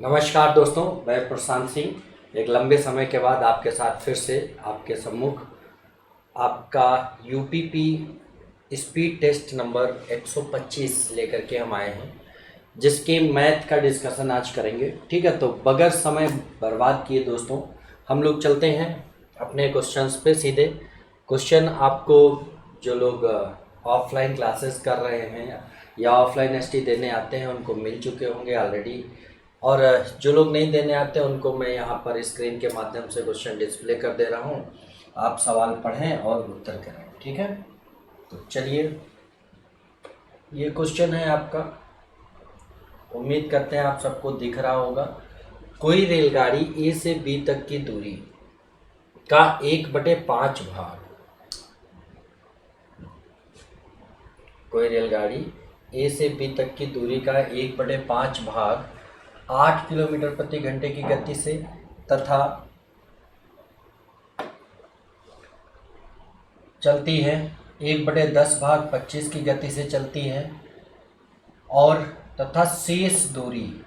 नमस्कार दोस्तों, मैं प्रशांत सिंह एक लंबे समय के बाद आपके साथ फिर से आपके सम्मुख आपका यूपीपी स्पीड टेस्ट नंबर 125 लेकर के हम आए हैं, जिसके मैथ का डिस्कशन आज करेंगे। ठीक है, तो बगैर समय बर्बाद किए दोस्तों हम लोग चलते हैं अपने क्वेश्चंस पे सीधे। क्वेश्चन आपको जो लोग ऑफलाइन क्लासेस कर रहे हैं या ऑफलाइन एसटी देने आते हैं उनको मिल चुके होंगे ऑलरेडी, और जो लोग नहीं देने आते उनको मैं यहाँ पर स्क्रीन के माध्यम से क्वेश्चन डिस्प्ले कर दे रहा हूँ। आप सवाल पढ़ें और उत्तर करें। ठीक है, तो चलिए, ये क्वेश्चन है आपका। उम्मीद करते हैं आप सबको दिख रहा होगा। कोई रेलगाड़ी ए से बी तक की दूरी का 1/5 भाग, कोई रेलगाड़ी ए से बी तक की दूरी का 1/5 भाग 8 किलोमीटर प्रति घंटे की गति से तथा चलती है, 1/10 भाग 25 की गति से चलती है, और तथा शेष दूरी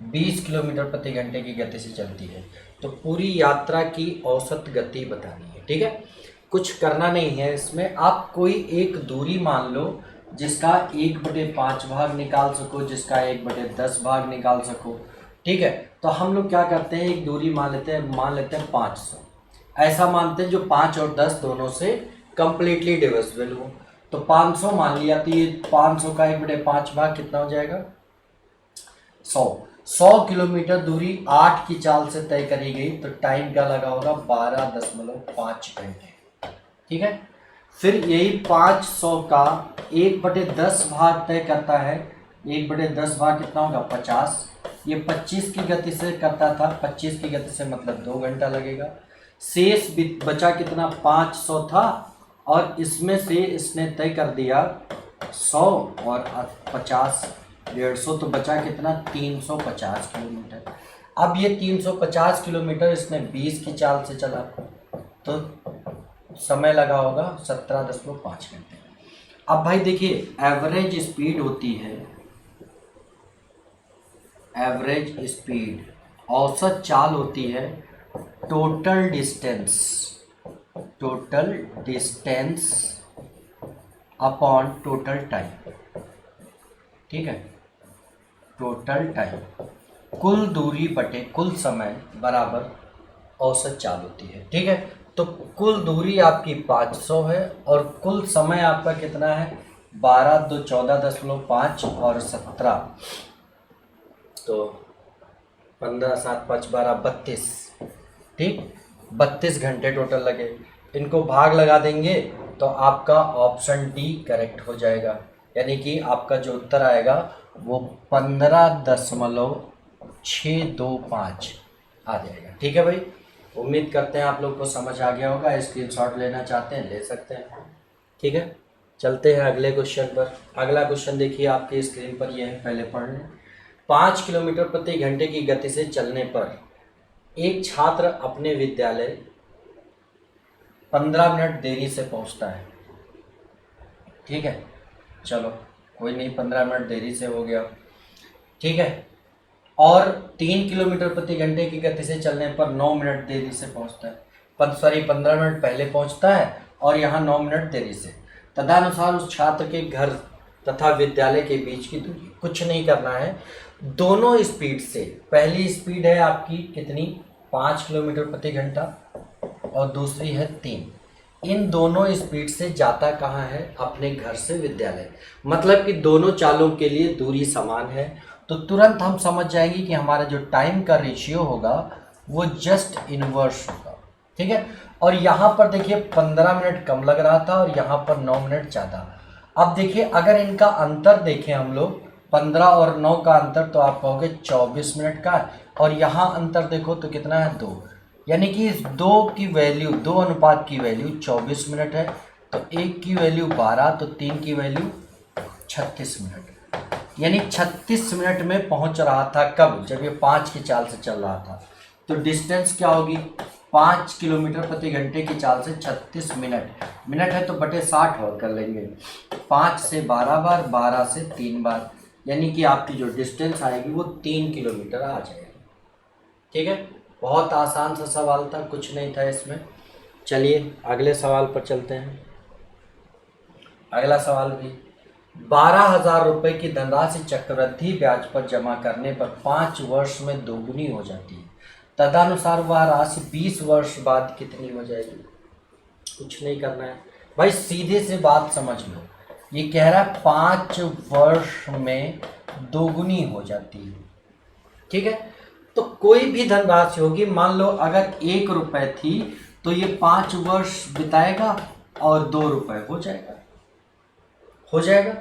20 किलोमीटर प्रति घंटे की गति से चलती है। तो पूरी यात्रा की औसत गति बतानी है। ठीक है, कुछ करना नहीं है इसमें। आप कोई एक दूरी मान लो जिसका 1/5 भाग निकाल सको, जिसका 1/10 भाग निकाल सको। ठीक है, तो हम लोग क्या करते हैं, एक दूरी मान लेते हैं 500। ऐसा मानते हैं जो 5 और 10 दोनों से कंप्लीटली डिविजिबल हो। तो 500 मान लिया, तो ये 500 का 1/5 भाग कितना हो जाएगा, 100 किलोमीटर दूरी 8 की चाल से तय करी गई, तो टाइम क्या लगा होगा, 12.5 घंटे। ठीक है, फिर यही 500 का 1/10 भाग तय करता है। 1/10 भाग कितना होगा, 50। ये 25 की गति से करता था, 25 की गति से मतलब 2 घंटा लगेगा। शेष बचा कितना, 500 था, और इसमें से इसने तय कर दिया 100 और 50, 150, तो बचा कितना, 350 किलोमीटर। अब ये 350 किलोमीटर इसने 20 की चाल से चला, तो समय लगा होगा 17.5 घंटे। अब भाई देखिए, एवरेज स्पीड होती है, एवरेज स्पीड औसत चाल होती है total distance upon total time. ठीक है, टोटल टाइम, कुल दूरी बटे कुल समय बराबर औसत चाल होती है। ठीक है, तो कुल दूरी आपकी 500 है और कुल समय आपका कितना है, 12 2 14.5 और 17, तो 15 7 5 12 32। ठीक, 32 घंटे टोटल लगे। इनको भाग लगा देंगे तो आपका ऑप्शन डी करेक्ट हो जाएगा, यानी कि आपका जो उत्तर आएगा वो 15.625 आ जाएगा। ठीक है भाई, उम्मीद करते हैं आप लोग को समझ आ गया होगा। स्क्रीनशॉट लेना चाहते हैं ले सकते हैं। ठीक है, चलते हैं अगले क्वेश्चन पर। अगला क्वेश्चन देखिए आपकी स्क्रीन पर, यह है, पहले पढ़ लें। 5 किलोमीटर प्रति घंटे की गति से चलने पर एक छात्र अपने विद्यालय 15 मिनट देरी से पहुंचता है। ठीक है, चलो कोई नहीं, 15 मिनट देरी से हो गया। ठीक है, और 3 किलोमीटर प्रति घंटे की गति से चलने पर 9 मिनट देरी से पहुंचता है। 15 मिनट पहले पहुंचता है और यहाँ 9 मिनट देरी से। तदनुसार उस छात्र के घर तथा विद्यालय के बीच की दूरी, कुछ नहीं करना है, दोनों स्पीड से, पहली स्पीड है आपकी कितनी, 5 किलोमीटर प्रति घंटा, और दूसरी है 3। इन दोनों स्पीड से जाता कहाँ है, अपने घर से विद्यालय। मतलब कि दोनों चालों के लिए दूरी समान है, तो तुरंत हम समझ जाएंगे कि हमारा जो टाइम का रेशियो होगा वो जस्ट इनवर्स होगा। ठीक है, और यहाँ पर देखिए 15 मिनट कम लग रहा था और यहाँ पर 9 मिनट ज़्यादा। अब देखिए, अगर इनका अंतर देखें हम लोग, 15 और 9 का अंतर, तो आप कहोगे 24 मिनट का, और यहाँ अंतर देखो तो कितना है, 2, यानी कि इस 2 की वैल्यू, 2 अनुपात की वैल्यू 24 मिनट है, तो 1 की वैल्यू 12, तो 3 की वैल्यू 36 मिनट, यानी 36 मिनट में पहुंच रहा था। कब, जब ये 5 की चाल से चल रहा था। तो डिस्टेंस क्या होगी, 5 किलोमीटर प्रति घंटे की चाल से 36 मिनट, मिनट है तो बटे 60 और कर लेंगे, 5 से 12 बार, 12 से 3 बार, यानी कि आपकी जो डिस्टेंस आएगी वो 3 किलोमीटर आ जाएगी। ठीक है, बहुत आसान सा सवाल था, कुछ नहीं था इसमें। चलिए अगले सवाल पर चलते हैं। अगला सवाल भी 12,000 रुपये की धनराशि चक्रवृद्धि ब्याज पर जमा करने पर 5 वर्ष में दोगुनी हो जाती है, तदनुसार वह राशि 20 वर्ष बाद कितनी हो जाएगी? कुछ नहीं करना है भाई, सीधे से बात समझ लो। ये कह रहा है 5 वर्ष में दोगुनी हो जाती है, ठीक है। तो कोई भी धनराशि होगी, मान लो अगर 1 रुपये थी तो ये 5 वर्ष बिताएगा और 2 रुपये हो जाएगा, हो जाएगा।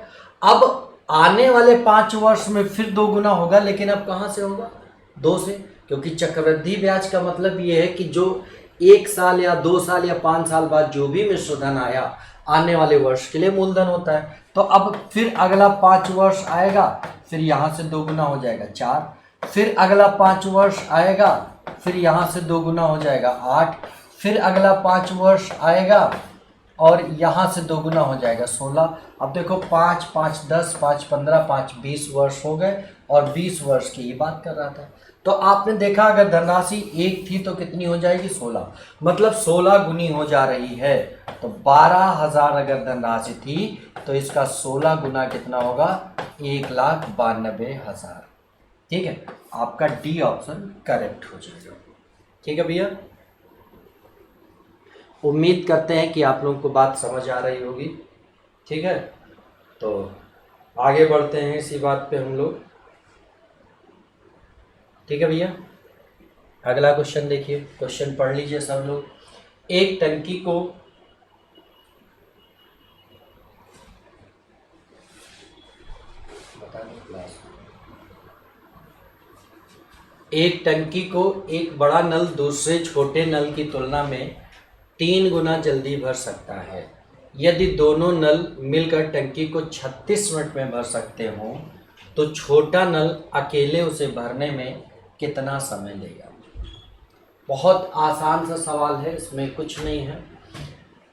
अब आने वाले 5 वर्ष में फिर 2 गुना होगा, लेकिन अब कहाँ से होगा? 2 से, क्योंकि चक्रवृद्धि ब्याज का मतलब ये है कि जो 1 साल या 2 साल या 5 साल बाद जो भी मिश्रधन आया आने वाले वर्ष के लिए मूलधन होता है। तो अब फिर अगला 5 वर्ष आएगा, फिर यहाँ से 2 गुना हो जाएगा 4, फिर अगला 5 वर्ष आएगा, फिर यहाँ से 2 गुना हो जाएगा 8, फिर अगला 5 वर्ष आएगा और यहाँ से 2 गुना हो जाएगा 16। अब देखो 5 5 10 5 15 5 20 वर्ष हो गए, और 20 वर्ष की ही बात कर रहा था। तो आपने देखा अगर धनराशि 1 थी तो कितनी हो जाएगी? 16, मतलब 16 गुनी हो जा रही है। तो 12,000 अगर धनराशि थी तो इसका 16 गुना कितना होगा? 1,92,000। ठीक है, आपका डी ऑप्शन करेक्ट हो जाएगा। ठीक है भैया, उम्मीद करते हैं कि आप लोगों को बात समझ आ रही होगी। ठीक है, तो आगे बढ़ते हैं इसी बात पे हम लोग। ठीक है भैया, अगला क्वेश्चन देखिए, क्वेश्चन पढ़ लीजिए सब लोग। एक टंकी को एक बड़ा नल दूसरे छोटे नल की तुलना में 3 गुना जल्दी भर सकता है। यदि दोनों नल मिलकर टंकी को 36 मिनट में भर सकते हों तो छोटा नल अकेले उसे भरने में कितना समय लेगा? बहुत आसान सा सवाल है, इसमें कुछ नहीं है।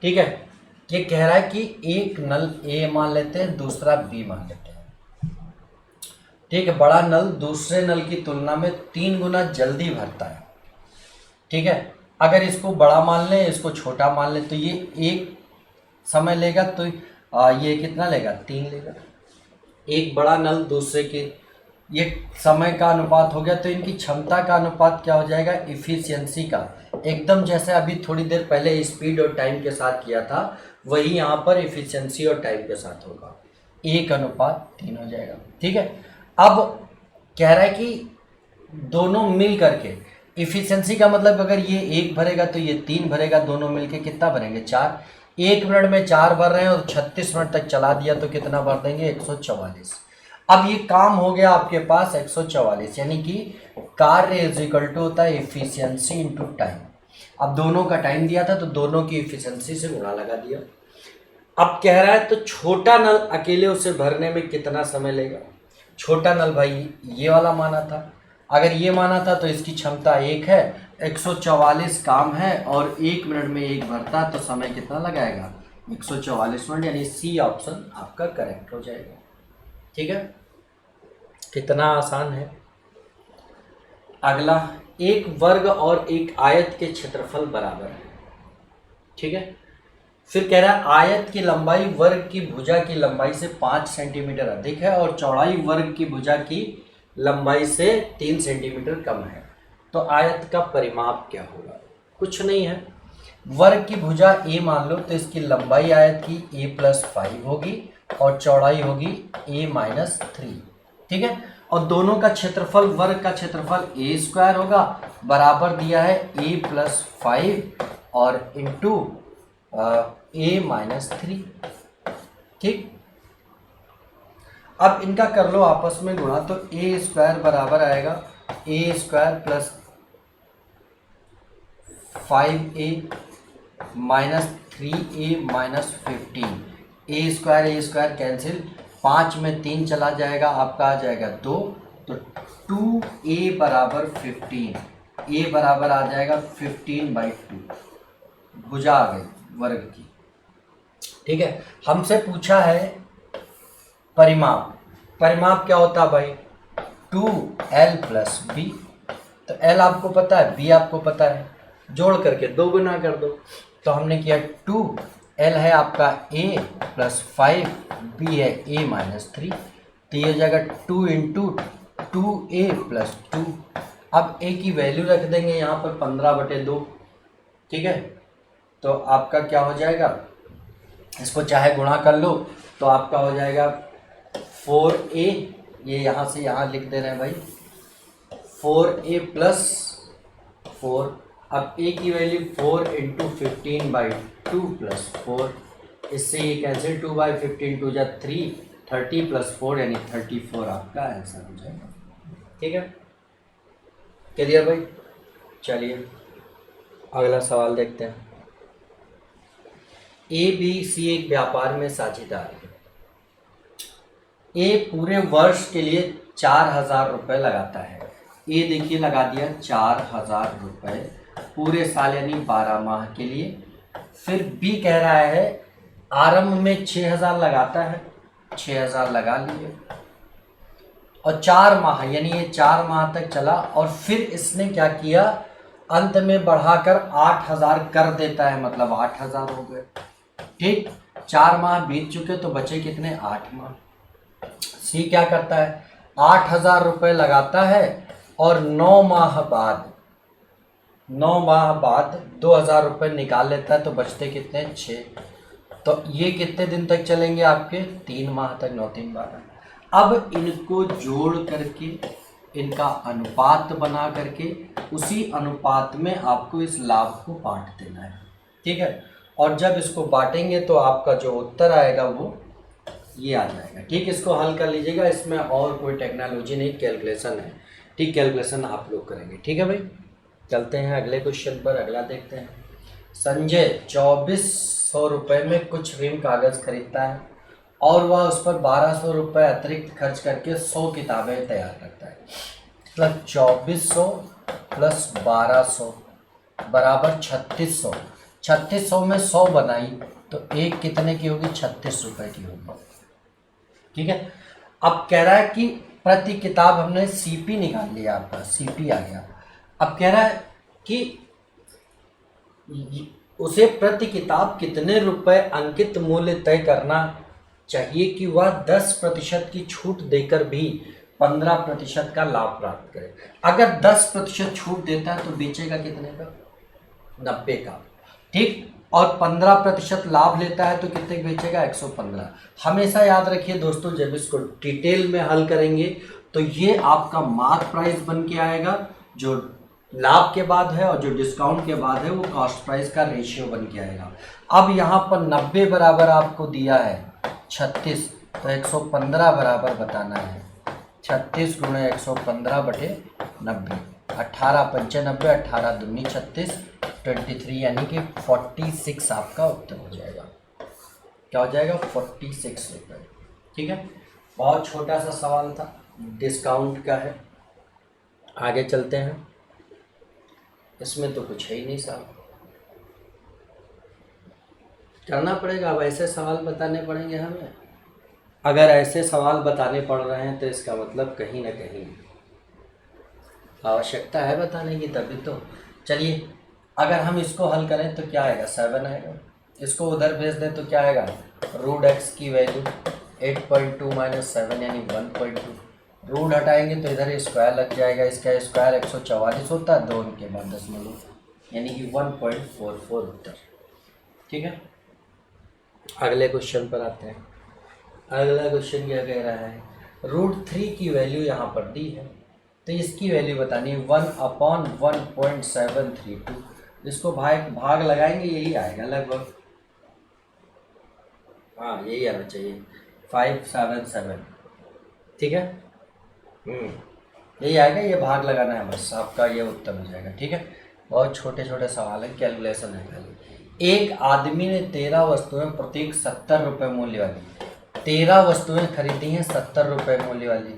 ठीक है, ये कह रहा है कि एक नल ए मान लेते हैं, दूसरा बी मान लेते हैं। ठीक है, बड़ा नल दूसरे नल की तुलना में 3 गुना जल्दी भरता है। ठीक है, अगर इसको बड़ा मान लें, इसको छोटा मान लें, तो ये 1 समय लेगा, तो ये कितना लेगा? 3 लेगा। एक बड़ा नल दूसरे के, ये समय का अनुपात हो गया, तो इनकी क्षमता का अनुपात क्या हो जाएगा? इफिशियंसी का। एकदम जैसे अभी थोड़ी देर पहले स्पीड और टाइम के साथ किया था, वही यहाँ पर इफिशियंसी और टाइम के साथ होगा, 1:3 हो जाएगा। ठीक है, अब कह रहा है कि दोनों मिल करके, इफिशियंसी का मतलब अगर ये 1 भरेगा तो ये 3 भरेगा, दोनों मिलके कितना भरेंगे? 4। 1 मिनट में 4 भर रहे हैं और 36 मिनट तक चला दिया तो कितना भर देंगे? 144। अब ये काम हो गया आपके पास 144, यानी कि कार्य इज इक्वल टू होता है इफिशियंसी इंटू टाइम। अब दोनों का टाइम दिया था तो दोनों की इफिशियंसी से गुणा लगा दिया। अब कह रहा है तो छोटा नल अकेले उसे भरने में कितना समय लेगा? छोटा नल भाई ये वाला माना था, अगर ये माना था तो इसकी क्षमता 1 है, 144 काम है और 1 मिनट में 1 भरता, तो समय कितना लगाएगा? 144 मिनट, यानी सी ऑप्शन आपका करेक्ट हो जाएगा। ठीक है, कितना आसान है। अगला, एक वर्ग और एक आयत के क्षेत्रफल बराबर है। ठीक है, फिर कह रहा है आयत की लंबाई वर्ग की भुजा की लंबाई से 5 सेंटीमीटर अधिक है और चौड़ाई वर्ग की भुजा की लंबाई से 3 सेंटीमीटर कम है, तो आयत का परिमाप क्या होगा? कुछ नहीं है, वर्ग की भुजा a मान लो, तो इसकी लंबाई आयत की a+5 होगी और चौड़ाई होगी a-3। ठीक है, और दोनों का क्षेत्रफल, वर्ग का क्षेत्रफल a² होगा, बराबर दिया है a+5 और इंटू a-3। ठीक, अब इनका कर लो आपस में गुणा, तो a² बराबर आएगा a² + 5a - 3a - 15। a² cancel, 5 में 3 चला जाएगा, आपका आ जाएगा 2, तो 2a बराबर 15, a बराबर आ जाएगा 15/2, भुजा आ गई वर्ग की। ठीक है, हमसे पूछा है परिमाप। परिमाप क्या होता है भाई? 2l + b। तो एल आपको पता है, बी आपको पता है, जोड़ करके 2 गुना कर दो। तो हमने किया 2, एल है आपका ए प्लस 5, बी है ए माइनस 3, तो ये हो जाएगा 2 इंटू 2a प्लस 2। अब ए की वैल्यू रख देंगे यहाँ पर 15/2, ठीक है। तो आपका क्या हो जाएगा, इसको चाहे गुणा कर लो तो आपका हो जाएगा 4a, ये यहाँ से यहाँ लिख दे रहे हैं भाई, 4a प्लस 4। अब a की वैल्यू 4 इंटू 15/2 प्लस 4, इससे ये कैंसिल, 2/15 2 जा 3, 30 प्लस 4 यानी 34 आपका आंसर हो जाएगा, ठीक है। क्लियर भाई? चलिए अगला सवाल देखते हैं। ए बी सी एक व्यापार में साझेदार है। ए पूरे वर्ष के लिए 4,000 रुपये लगाता है। ए देखिए लगा दिया 4,000 रुपये पूरे साल यानी 12 माह के लिए। फिर बी कह रहा है आरंभ में 6,000 लगाता है, 6,000 लगा लिए, और 4 माह यानी ये 4 माह तक चला, और फिर इसने क्या किया, अंत में बढ़ाकर 8,000 कर देता है, मतलब 8,000 हो गए, ठीक। 4 माह बीत चुके तो बचे कितने, 8 माह। सी क्या करता है, 8,000 रुपये लगाता है और 9 माह बाद 2,000 रुपये निकाल लेता है, तो बचते कितने, 6। तो ये कितने दिन तक चलेंगे आपके, 3 माह तक, 9 3 12। अब इनको जोड़ करके इनका अनुपात बना करके उसी अनुपात में आपको इस लाभ को बांट देना है, ठीक है। और जब इसको बांटेंगे तो आपका जो उत्तर आएगा वो ये आ जाएगा, ठीक। इसको हल कर लीजिएगा, इसमें और कोई टेक्नोलॉजी नहीं, कैलकुलेशन है, ठीक। कैलकुलेशन आप लोग करेंगे, ठीक है भाई। चलते हैं अगले क्वेश्चन पर, अगला देखते हैं। संजय 2400 रुपये में कुछ रिम कागज़ खरीदता है और वह उस पर 1200 रुपये अतिरिक्त खर्च करके 100 किताबें तैयार करता है। मतलब 2400 प्लस 1200 बराबर 3600। 3600 में 100 बनाई तो एक कितने की होगी, 36 रुपये की होगी, ठीक है। अब कह रहा है कि प्रति किताब, हमने सीपी निकाल लिया, आपका सीपी आ गया। अब कह रहा है कि उसे प्रति किताब कितने रुपए अंकित मूल्य तय करना चाहिए कि वह 10% की छूट देकर भी 15% का लाभ प्राप्त करे। अगर 10% छूट देता है तो बेचेगा कितने का, 90 का, ठीक। और 15% लाभ लेता है तो कितने का बेचेगा, 115। हमेशा याद रखिए दोस्तों, जब इसको डिटेल में हल करेंगे तो ये आपका मार्क प्राइस बन के आएगा, जो लाभ के बाद है, और जो डिस्काउंट के बाद है वो कॉस्ट प्राइस का रेशियो बन के आएगा। अब यहाँ पर 90 बराबर आपको दिया है 36, तो 115 बराबर बताना है 36 गुणे 115/90, 18 95, 18 दूनी 36, 23 यानी कि 46 आपका उत्तर हो जाएगा। क्या हो जाएगा, 46 रुपये, ठीक है। बहुत छोटा सा सवाल था, डिस्काउंट का है। आगे चलते हैं, इसमें तो कुछ है ही नहीं साहब, करना पड़ेगा। अब ऐसे सवाल बताने पड़ेंगे हमें। अगर ऐसे सवाल बताने पड़ रहे हैं तो इसका मतलब कहीं ना कहीं आवश्यकता है बताने की, तभी तो। चलिए अगर हम इसको हल करें तो क्या आएगा, 7 आएगा। इसको उधर भेज दें तो क्या आएगा, √x की वैल्यू 8.2 माइनस 7 यानी 1.2। रूट हटाएंगे तो इधर स्क्वायर लग जाएगा, इसका स्क्वायर 144 होता है, 2 के बाद दशमलव यानी कि 1.44 उत्तर, ठीक है। अगले क्वेश्चन पर आते हैं। अगला क्वेश्चन क्या कह रहा है, √3 की वैल्यू यहाँ पर दी है तो इसकी वैल्यू बतानी है 1/1.732। इसको भाग लगाएंगे, यही आएगा लगभग, हाँ यही आना चाहिए, 577, ठीक है। यही आएगा, ये भाग लगाना है बस, आपका ये उत्तर हो जाएगा, ठीक है। बहुत छोटे छोटे सवाल है, कैलकुलेशन है खाली। एक आदमी ने 13 वस्तुएं प्रत्येक 70 रुपये मूल्य वाली, 13 वस्तुएं खरीदी हैं 70 रुपये मूल्य वाली,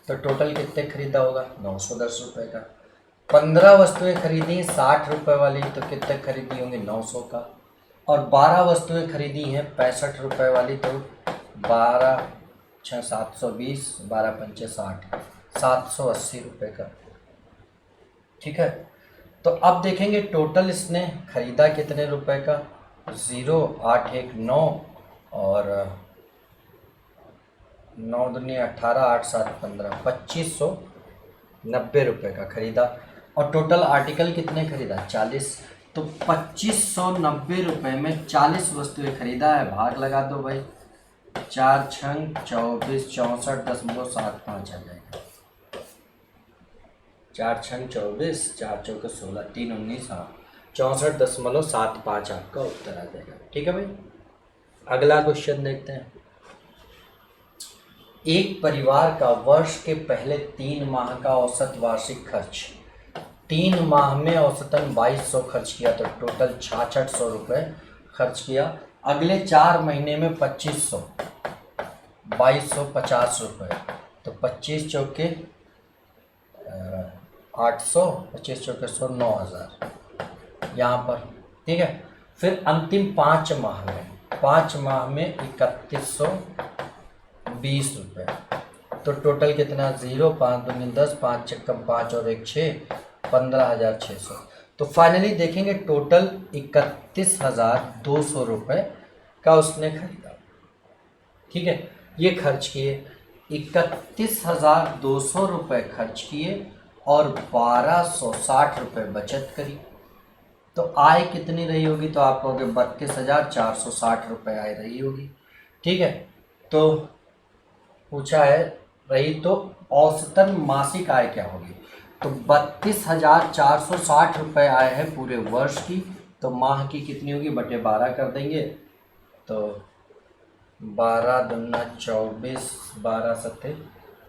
तो टोटल कितने खरीदा होगा, 910 रुपये का। 15 वस्तुएं खरीदी हैं 60 रुपये वाली, तो कितने खरीदी होंगी, 900 का। और 12 वस्तुएं खरीदी हैं 65 रुपये वाली, तो 12 6 720, 12 5 60, 780 रुपये का, ठीक है। तो अब देखेंगे टोटल इसने खरीदा कितने रुपए का, 0819 और 9 दूनी 18, 8 7 15, 2590 रुपये का खरीदा। और टोटल आर्टिकल कितने खरीदा, 40। तो 2590 रुपये में 40 वस्तुएं खरीदा है, भाग लगा दो भाई, 4 छंग 24, 64.75 आ जाएगा। 4 छंग 24, 4 चौके 16, 3 19, हाँ 64.75 आपका उत्तर आ जाएगा। ठीक है भाई, अगला क्वेश्चन देखते हैं। एक परिवार का वर्ष के पहले 3 माह का औसत वार्षिक खर्च, 3 माह में औसतन 2200 खर्च किया, तो टोटल 6600 रुपये खर्च किया। अगले 4 महीने में 2500, 2250 रुपये, तो 25 चौके 800, 25 चौके 100, 9000 यहाँ पर। ठीक है, फिर अंतिम 5 माह में, 5 माह में 3120 रुपये, तो टोटल कितना, 0, 5 दूनी 10, 5 चक्कम 5 और 1 6, 15,600। तो फाइनली देखेंगे टोटल 31,200 रुपये का उसने खरीदा। ठीक है, ये खर्च किए, 31,200 रुपये खर्च किए और 1260 रुपये बचत करी, तो आय कितनी रही होगी, तो आप कहोगे 32,460 रुपये आय रही होगी। ठीक है, तो पूछा है रही तो औसतन मासिक आय क्या होगी, तो 32,460 रुपये आय है पूरे वर्ष की, तो माह की कितनी होगी, बटे 12 कर देंगे, तो 12 दूना 24, 12 सत्ते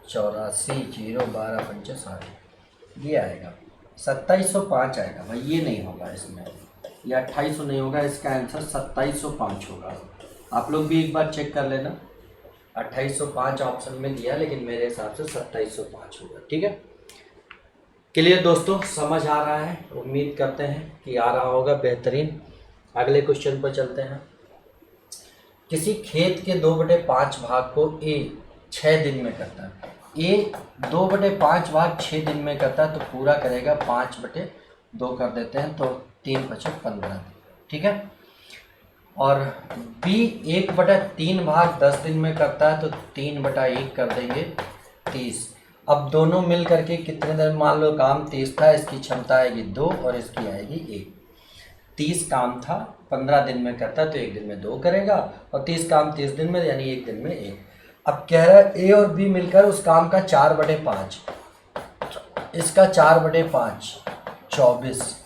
84, 0 12 पंचे 60, ये आएगा 2705 आएगा भाई। ये नहीं होगा इसमें, या 2800 नहीं होगा, इसका आंसर 2705 होगा। आप लोग भी एक बार चेक कर लेना, 2805 ऑप्शन में दिया, लेकिन मेरे हिसाब से 2705 होगा। ठीक है, क्लियर दोस्तों, समझ आ रहा है, उम्मीद करते हैं कि आ रहा होगा, बेहतरीन। अगले क्वेश्चन पर चलते हैं। किसी खेत के 2/5 भाग को ए 6 दिन में करता है, ए 2/5 भाग 6 दिन में करता है, तो पूरा करेगा 5/2 कर देते हैं, तो 3 × 5 = 15। ठीक है, और बी 1/3 भाग 10 दिन में करता है, तो 3/1 कर देंगे 30। अब दोनों मिल करके कितने दिन, मान लो काम 30 था, इसकी क्षमता आएगी 2 और इसकी आएगी 1। 30 काम था, 15 दिन में करता, तो 1 दिन में 2 करेगा, और 30 काम 30 दिन में, यानी 1 दिन में 1। अब कह रहा है ए और बी मिलकर उस काम का 4/5, इसका 4/5 24।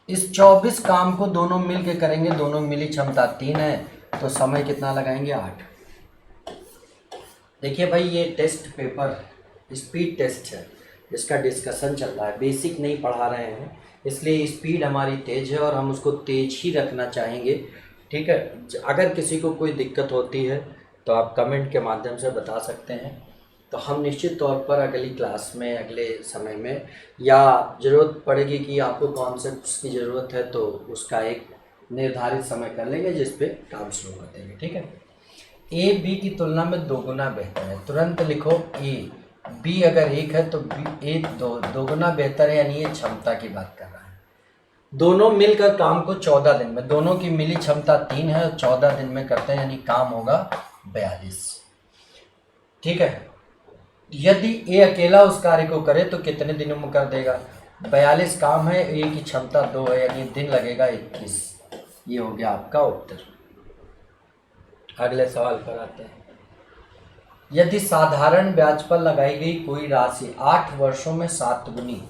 इस 24 काम को दोनों मिल के करेंगे, दोनों मिली क्षमता 3 है, तो समय कितना लगाएंगे, 8। देखिए भाई, ये टेस्ट पेपर स्पीड टेस्ट है, इसका डिस्कशन चल रहा है, बेसिक नहीं पढ़ा रहे हैं, इसलिए स्पीड हमारी तेज़ है और हम उसको तेज़ ही रखना चाहेंगे। ठीक है, अगर किसी को कोई दिक्कत होती है तो आप कमेंट के माध्यम से बता सकते हैं, तो हम निश्चित तौर पर अगली क्लास में, अगले समय में, या ज़रूरत पड़ेगी कि आपको कॉन्सेप्ट्स की ज़रूरत है, तो उसका एक निर्धारित समय कर लेंगे जिस पे काम शुरू कर देंगे। ठीक है, ए बी की तुलना में 2 गुना बेहतर है, तुरंत लिखो ए, बी अगर 1 है तो बी ए 2 गुना बेहतर है, यानी ये क्षमता की बात कर रहा है। दोनों मिलकर काम को 14 दिन में, दोनों की मिली क्षमता 3 है और 14 दिन में करते हैं, यानी काम होगा 42। ठीक है, यदि ए अकेला उस कार्य को करे तो कितने दिनों में कर देगा, 42 काम है, ए की क्षमता 2 है, यानी दिन लगेगा 21। ये हो गया आपका उत्तर। अगले सवाल पर आते हैं। यदि साधारण ब्याज पर लगाई गई कोई राशि 8 वर्षों में 7 गुनी,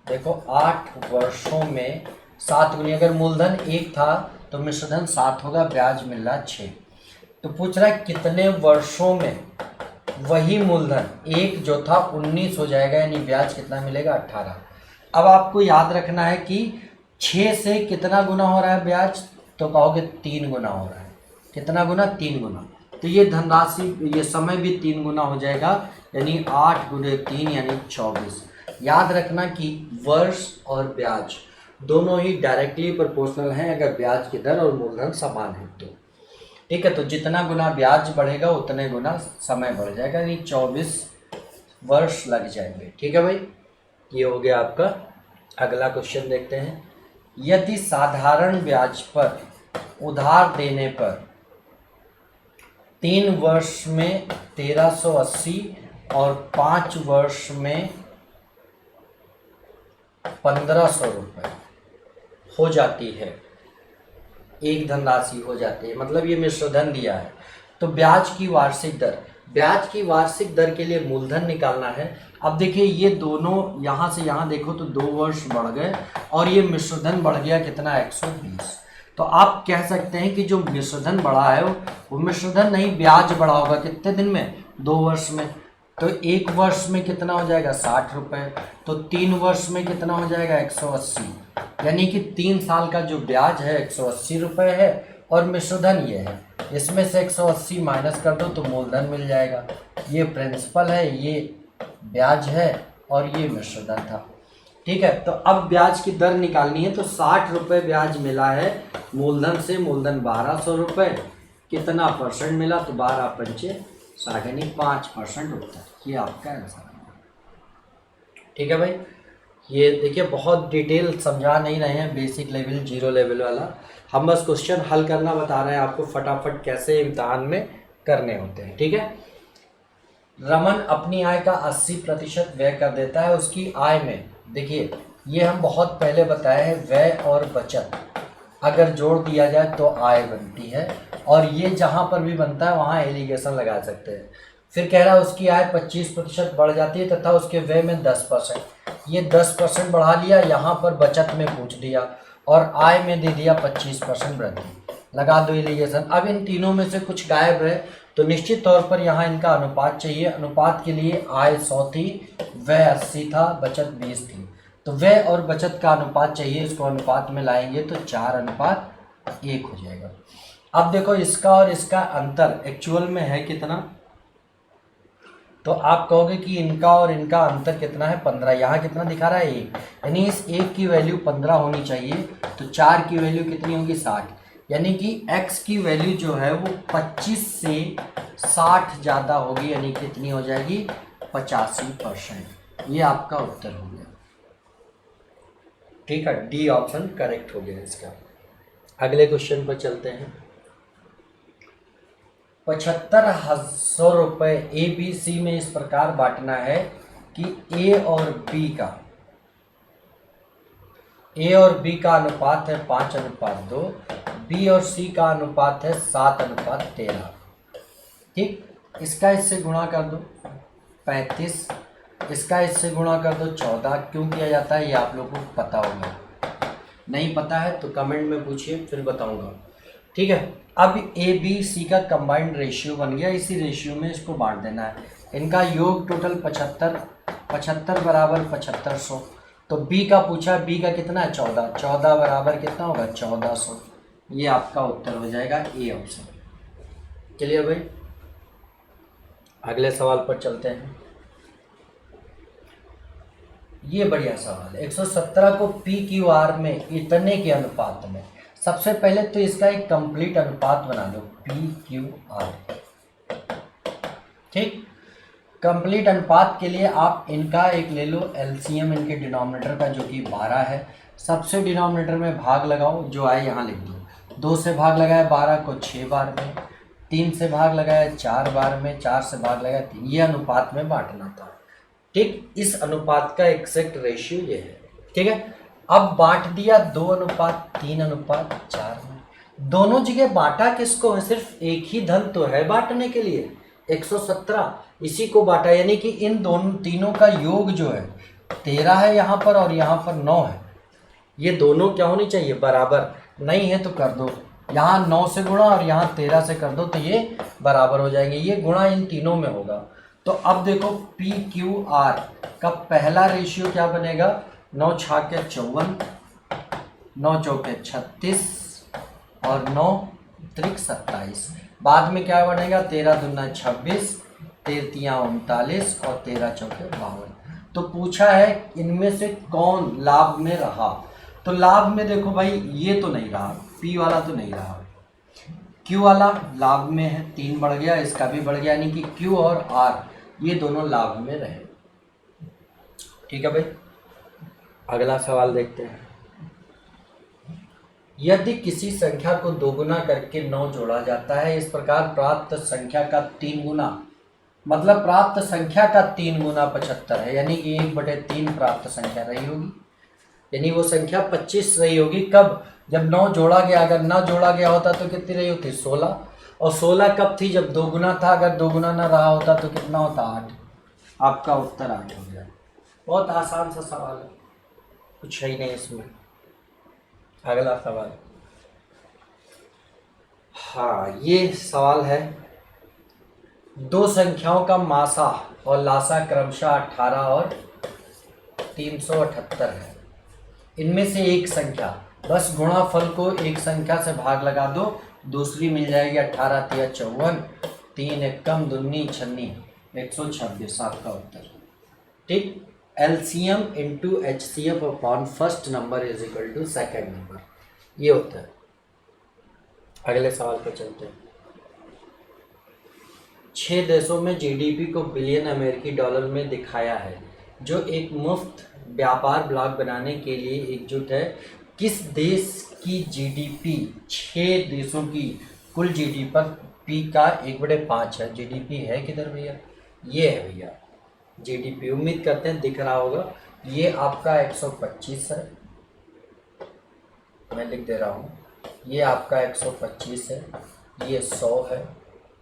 देखो 8 वर्षों में 7 गुनी, अगर मूलधन 1 था तो मिश्रधन 7 होगा, ब्याज मिल रहा 6, तो पूछ रहा है कितने वर्षों में वही मूलधन 1 जो था 19 हो जाएगा, यानी ब्याज कितना मिलेगा, 18। अब आपको याद रखना है कि 6 से कितना गुना हो रहा है ब्याज, तो कहोगे 3 गुना हो रहा है, कितना गुना, 3 गुना, तो ये धनराशि, ये समय भी 3 गुना हो जाएगा, यानी 8 × 3 यानी 24। याद रखना कि वर्ष और ब्याज दोनों ही डायरेक्टली प्रोपोर्शनल हैं अगर ब्याज की दर और मूलधन समान है तो। ठीक है, तो जितना गुना ब्याज बढ़ेगा उतने गुना समय बढ़ जाएगा, यानी 24 वर्ष लग जाएंगे। ठीक है भाई, ये हो गया आपका अगला क्वेश्चन देखते हैं। यदि साधारण ब्याज पर उधार देने पर 3 वर्ष में 1380 और 5 वर्ष में 1500 रुपये हो जाती है, एक धनराशि हो जाती है, मतलब ये मिश्र धन दिया है, तो ब्याज की वार्षिक दर के लिए मूलधन निकालना है। अब देखिए ये दोनों यहाँ से यहाँ देखो तो 2 वर्ष बढ़ गए और ये मिश्रधन बढ़ गया कितना, 120। तो आप कह सकते हैं कि जो मिश्रधन बढ़ा है वो मिश्रधन नहीं, ब्याज बढ़ा होगा। कितने दिन में, 2 वर्ष में। तो 1 वर्ष में कितना हो जाएगा, 60 रुपये। तो 3 वर्ष में कितना हो जाएगा, 180। यानी कि 3 साल का जो ब्याज है 180 रुपये है और मिश्रधन ये है। इसमें से 180 माइनस कर दो तो मूलधन मिल जाएगा। ये प्रिंसिपल है, ये ब्याज है और ये मिश्रधन था। ठीक है, तो अब ब्याज की दर निकालनी है। तो 60 रुपये ब्याज मिला है मूलधन से, मूलधन 1200 रुपये, कितना परसेंट मिला, तो 12 पंचे 60 यानी 5% होता है। ये आपका आंसर है। ठीक है भाई, ये देखिए बहुत डिटेल समझा नहीं रहे हैं, बेसिक लेवल, जीरो लेवल वाला। हम बस क्वेश्चन हल करना बता रहे हैं आपको फटाफट कैसे इम्तिहान में करने होते हैं। ठीक है, रमन अपनी आय का 80% व्यय कर देता है उसकी आय में। देखिए ये हम बहुत पहले बताए हैं, व्यय और बचत अगर जोड़ दिया जाए तो आय बनती है, और ये जहाँ पर भी बनता है वहाँ एलिगेशन लगा सकते हैं। फिर कह रहा है उसकी आय 25% बढ़ जाती है तथा उसके व्यय में 10%। ये 10% बढ़ा लिया, यहाँ पर बचत में पूछ दिया और आय में दे दिया 25% वृद्धि, लगा दो एलिगेशन। अब इन तीनों में से कुछ गायब है तो निश्चित तौर पर यहाँ इनका अनुपात चाहिए। अनुपात के लिए आय 100 थी, व्यय 80 था, बचत 20 थी, तो व्यय और बचत का अनुपात चाहिए। इसको अनुपात में लाएंगे तो 4:1 हो जाएगा। अब देखो इसका और इसका अंतर एक्चुअल में है कितना, तो आप कहोगे कि इनका और इनका अंतर कितना है, 15। यहाँ कितना दिखा रहा है, 1, यानी इस 1 की वैल्यू 15 होनी चाहिए, तो 4 की वैल्यू कितनी होगी, 60। यानी कि x की वैल्यू जो है वो 25 से 60 ज़्यादा होगी, यानी कितनी हो जाएगी, 85%। ये आपका उत्तर हो गया। ठीक है, डी ऑप्शन करेक्ट हो गया इसका। अगले क्वेश्चन पर चलते हैं। 75,100 रुपये ABC में इस प्रकार बांटना है कि A और B का अनुपात है 5:2, B और C का अनुपात है 7:13। ठीक, इसका इससे गुणा कर दो 35, इसका इससे गुणा कर दो 14। क्यों किया जाता है ये आप लोगों को पता होगा, नहीं पता है तो कमेंट में पूछिए फिर बताऊंगा। ठीक है, अब ABC का कंबाइंड रेशियो बन गया, इसी रेशियो में इसको बांट देना है। इनका योग टोटल 75 बराबर 7500। तो B का पूछा, B का कितना है, 14 बराबर कितना होगा, 1400। ये आपका उत्तर हो जाएगा ए ऑप्शन। क्लियर भाई, अगले सवाल पर चलते हैं। ये बढ़िया सवाल है। 117 को PQR में इतने के अनुपात में, सबसे पहले तो इसका एक कंप्लीट अनुपात बना लो, PQR। ठीक, कंप्लीट अनुपात के लिए आप इनका एक ले लो LCM इनके डिनोमिनेटर का, जो कि 12 है। सबसे डिनोमिनेटर में भाग लगाओ, जो आए यहाँ लिख दो। 2 से भाग लगाया 12 को 6 बार में, 3 से भाग लगाया 4 बार में, 4 से भाग लगाया 3। ये अनुपात में बांटना था। ठीक, इस अनुपात का एग्जैक्ट रेशियो ये है। ठीक है, अब बांट दिया 2:3:4 में। दोनों जगह बांटा किसको है, सिर्फ एक ही धन तो है बांटने के लिए, 117, इसी को बांटा। यानी कि इन दोनों तीनों का योग जो है 13 है यहाँ पर और यहाँ पर 9 है। ये दोनों क्या होनी चाहिए, बराबर। नहीं है तो कर दो, यहाँ 9 से गुणा और यहाँ 13 से कर दो तो ये बराबर हो जाएंगे। ये गुणा इन तीनों में होगा। तो अब देखो PQR का पहला रेशियो क्या बनेगा, 9 छाके 54, 9 चौके 36 और 9 त्रिक 27। बाद में क्या बनेगा, 13 दूना 26, 13 39 और 13 चौके 52। तो पूछा है इनमें से कौन लाभ में रहा। तो लाभ में देखो भाई ये तो नहीं रहा, P वाला तो नहीं रहा, Q वाला लाभ में है, 3 बढ़ गया, इसका भी बढ़ गया, यानी कि Q और R ये दोनों लाभ में रहे। ठीक है भाई, अगला सवाल देखते हैं। यदि किसी संख्या को दोगुना करके 9 जोड़ा जाता है, इस प्रकार प्राप्त संख्या का 3 गुना, मतलब प्राप्त संख्या का 3 गुना 75 है, यानी कि 1/3 प्राप्त संख्या रही होगी, यानी वो संख्या 25 रही होगी। कब? जब 9 जोड़ा गया। अगर ना जोड़ा गया होता तो कितनी रही होती? 16। और 16 कब थी? जब 2 गुना था। अगर 2 गुना ना रहा होता तो कितना होता? 8। आपका उत्तर 8 हो गया। बहुत आसान सा सवाल है, कुछ है ही नहीं इसमें। अगला सवाल, हाँ ये सवाल है, दो संख्याओं का मासा और लासा क्रमशः 18 और 378 है। इनमें से एक संख्या, बस गुणाफल को एक संख्या से भाग लगा दो, दूसरी मिल जाएगी 18 तिया 54, 3 एकम दुन्नी छन्नी 126, आपका उत्तर। ठीक, LCM into HCF upon first number is equal to second number, ये होता है। अगले सवाल पर चलते हैं। 6 देशों में जीडीपी को बिलियन अमेरिकी डॉलर में दिखाया है, जो एक मुफ्त व्यापार ब्लॉक बनाने के लिए एकजुट है। किस देश की जीडीपी 6 देशों की कुल जीडीपी का 1/5 है? जीडीपी है किधर भैया? ये है भैया जीडीपी, उम्मीद करते हैं दिख रहा होगा। ये आपका 125 है, मैं लिख दे रहा हूँ। ये आपका 125 है, ये 100 है,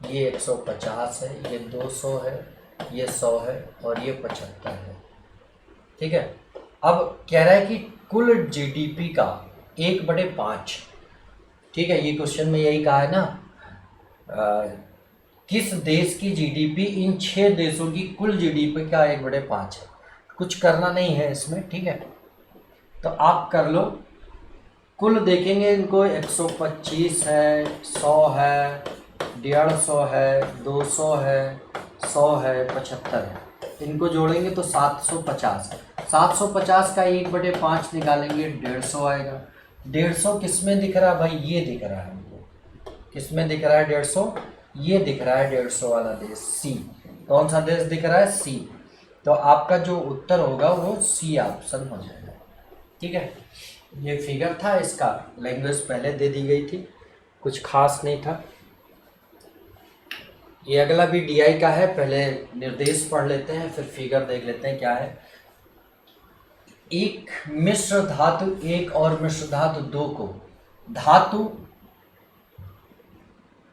ये 150 है, ये 200 है, ये 100 है और ये 75 है। ठीक है, अब कह रहा है कि कुल जीडीपी का 1/5। ठीक है, ये क्वेश्चन में यही कहा है ना, किस देश की जीडीपी इन 6 देशों की कुल जीडीपी का 1/5 है। कुछ करना नहीं है इसमें, ठीक है, तो आप कर लो। कुल देखेंगे इनको, 125 है, 100 है, 150 है, 200 है, 100 है, 75 है। इनको जोड़ेंगे तो 750 है। 750 का 1/5 निकालेंगे, 150 आएगा। 150 किस में दिख रहा है भाई? ये दिख रहा है हमको। किस में दिख रहा है 150? ये दिख रहा है 150 वाला देश, सी। कौन सा देश दिख रहा है? सी। तो आपका जो उत्तर होगा वो सी ऑप्शन हो जाएगा। ठीक है, ये फिगर था, इसका लैंग्वेज पहले दे दी गई थी, कुछ खास नहीं था। ये अगला भी डीआई का है, पहले निर्देश पढ़ लेते हैं फिर फिगर देख लेते हैं क्या है। एक मिश्र धातु 1 और मिश्र धातु 2 को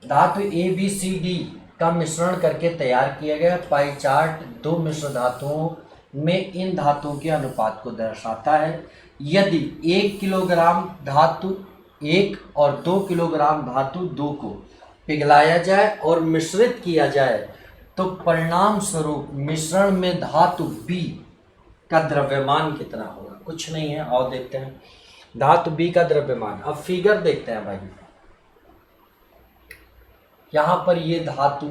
धातु ए बी सी डी का मिश्रण करके तैयार किया गया। पाई चार्ट 2 मिश्र धातुओं में इन धातुओं के अनुपात को दर्शाता है। यदि 1 किलोग्राम धातु 1 और 2 किलोग्राम धातु 2 को पिघलाया जाए और मिश्रित किया जाए तो परिणाम स्वरूप मिश्रण में धातु बी का द्रव्यमान कितना होगा? कुछ नहीं है, और देखते हैं धातु बी का द्रव्यमान। अब फिगर देखते हैं भाई, यहाँ पर ये धातु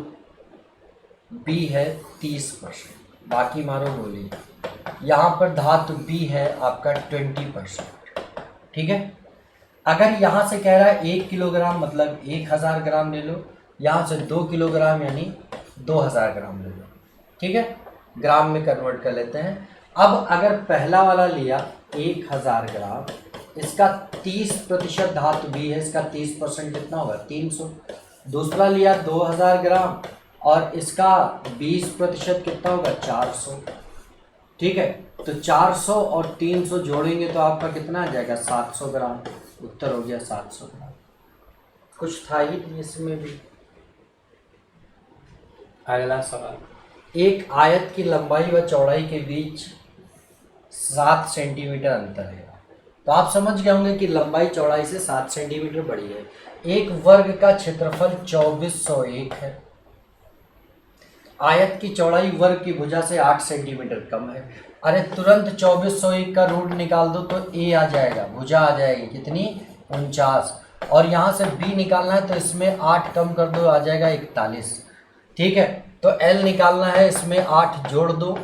बी है 30%, बाकी मारो गोली। यहाँ पर धातु बी है आपका 20%। ठीक है, अगर यहाँ से कह रहा है 1 किलोग्राम मतलब 1000 ग्राम ले लो, यहाँ से 2 किलोग्राम यानी 2000 ग्राम ले लो। ठीक है, ग्राम में कन्वर्ट कर लेते हैं। अब अगर पहला वाला लिया 1000 ग्राम, इसका 30% धातु बी है, इसका 30% कितना होगा? 300। दूसरा लिया 2000 ग्राम और इसका 20% कितना होगा? 400। ठीक है, तो 400 और 300 जोड़ेंगे तो आपका कितना आ जाएगा? 700 ग्राम। उत्तर हो गया 700 ग्राम। कुछ था ही नहीं इसमें भी। अगला सवाल, एक आयत की लंबाई व चौड़ाई के बीच 7 सेंटीमीटर अंतर है। तो आप समझ गए होंगे कि लंबाई चौड़ाई से 7 सेंटीमीटर बड़ी है। एक वर्ग का क्षेत्रफल 2401 है। आयत की चौड़ाई वर्ग की भुजा से 8 सेंटीमीटर कम है। अरे तुरंत 2401 का रूट निकाल दो तो ए आ जाएगा, भुजा आ जाएगी कितनी? 49। और यहाँ से बी निकालना है तो इसमें 8 कम कर दो, आ जाएगा 41। ठीक है, तो एल निकालना है, इसमें 8 जोड़ दो,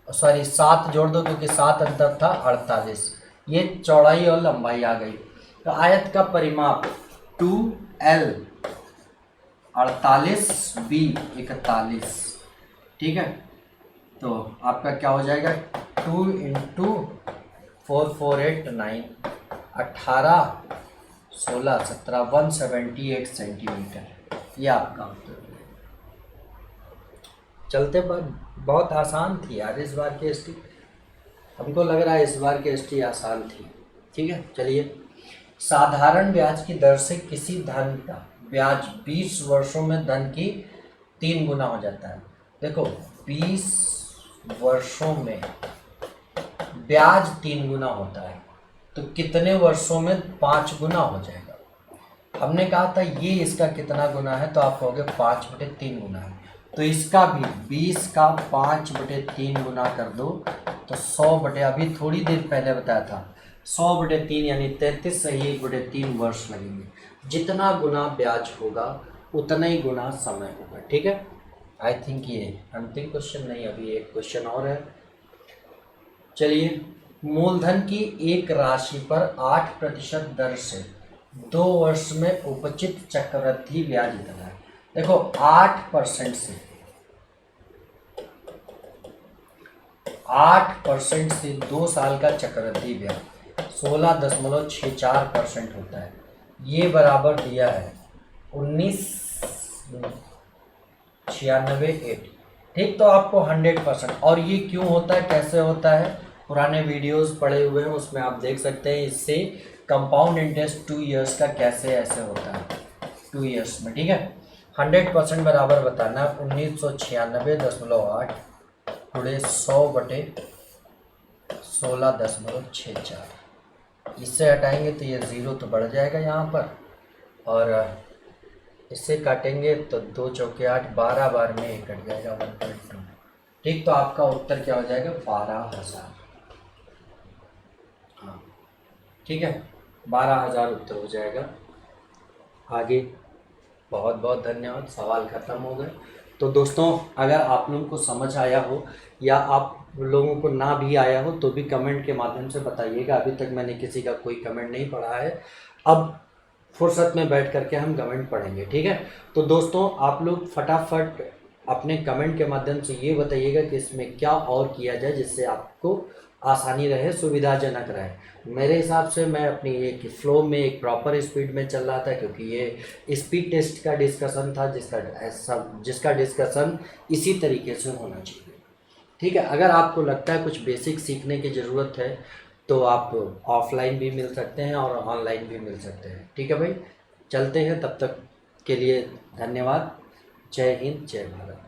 सॉरी 7 जोड़ दो क्योंकि 7 अंतर था, 48। ये चौड़ाई और लंबाई आ गई। तो आयत का परिमाप 2L 48 B 41। ठीक है, तो आपका क्या हो जाएगा? 2 × 4489 18 16 17 178 सेंटीमीटर, ये आपका उत्तर है। चलते पर बहुत आसान थी यार इस बार की एसटी, हमको लग रहा है इस बार की एसटी आसान थी। ठीक है, चलिए। साधारण ब्याज की दर से किसी धन का ब्याज 20 वर्षों में धन की 3 गुना हो जाता है। देखो 20 वर्षों में ब्याज 3 गुना होता है, तो कितने वर्षों में 5 गुना हो जाएगा। हमने कहा था ये इसका कितना गुना है, तो आप कहोगे 5/3 गुना है। तो इसका भी 20 का 5/3 गुना कर दो तो 100 अभी थोड़ी देर पहले बताया था 100/3 यानी 33 सही 1/3 वर्ष लगेंगे। जितना गुना ब्याज होगा उतना ही गुना समय होगा। ठीक है, आई थिंक ये अंतिम क्वेश्चन नहीं, अभी एक क्वेश्चन और है। चलिए, मूलधन की एक राशि पर 8% दर से 2 वर्ष में उपचित चक्रवृद्धि ब्याज इतना है। देखो 8% से 8% से 2 साल का चक्रवृद्धि ब्याज 16.64% होता है। ये बराबर दिया है 1996। ठीक, तो आपको 100%। और ये क्यों होता है, कैसे होता है, पुराने वीडियोस पड़े हुए हैं, उसमें आप देख सकते हैं। इससे कंपाउंड इंटरेस्ट 2 इयर्स का कैसे ऐसे होता है 2 इयर्स में। ठीक है, 100% बराबर बताना 1996.8 गुणे 100/16.64। इससे हटाएंगे तो ये 0 तो बढ़ जाएगा यहाँ पर, और इससे काटेंगे तो 2 चौके 8, 12 बार में ये कट जाएगा 1.2। ठीक, तो आपका उत्तर क्या हो जाएगा 12,000। हाँ ठीक है, 12,000 उत्तर हो जाएगा। आगे बहुत बहुत धन्यवाद, सवाल ख़त्म हो गए। तो दोस्तों, अगर आप लोगों को समझ आया हो या आप लोगों को ना भी आया हो तो भी कमेंट के माध्यम से बताइएगा। अभी तक मैंने किसी का कोई कमेंट नहीं पढ़ा है, अब फुर्सत में बैठ करके हम कमेंट पढ़ेंगे। ठीक है, तो दोस्तों आप लोग फटाफट अपने कमेंट के माध्यम से ये बताइएगा कि इसमें क्या और किया जाए जिससे आपको आसानी रहे, सुविधाजनक रहे। मेरे हिसाब से मैं अपनी एक फ्लो में एक प्रॉपर स्पीड में चल रहा था, क्योंकि ये स्पीड टेस्ट का डिस्कशन था जिसका डिस्कशन इसी तरीके से होना चाहिए। ठीक है, अगर आपको लगता है कुछ बेसिक सीखने की ज़रूरत है तो आप ऑफलाइन भी मिल सकते हैं और ऑनलाइन भी मिल सकते हैं। ठीक है भाई, चलते हैं, तब तक के लिए धन्यवाद। जय हिंद, जय भारत।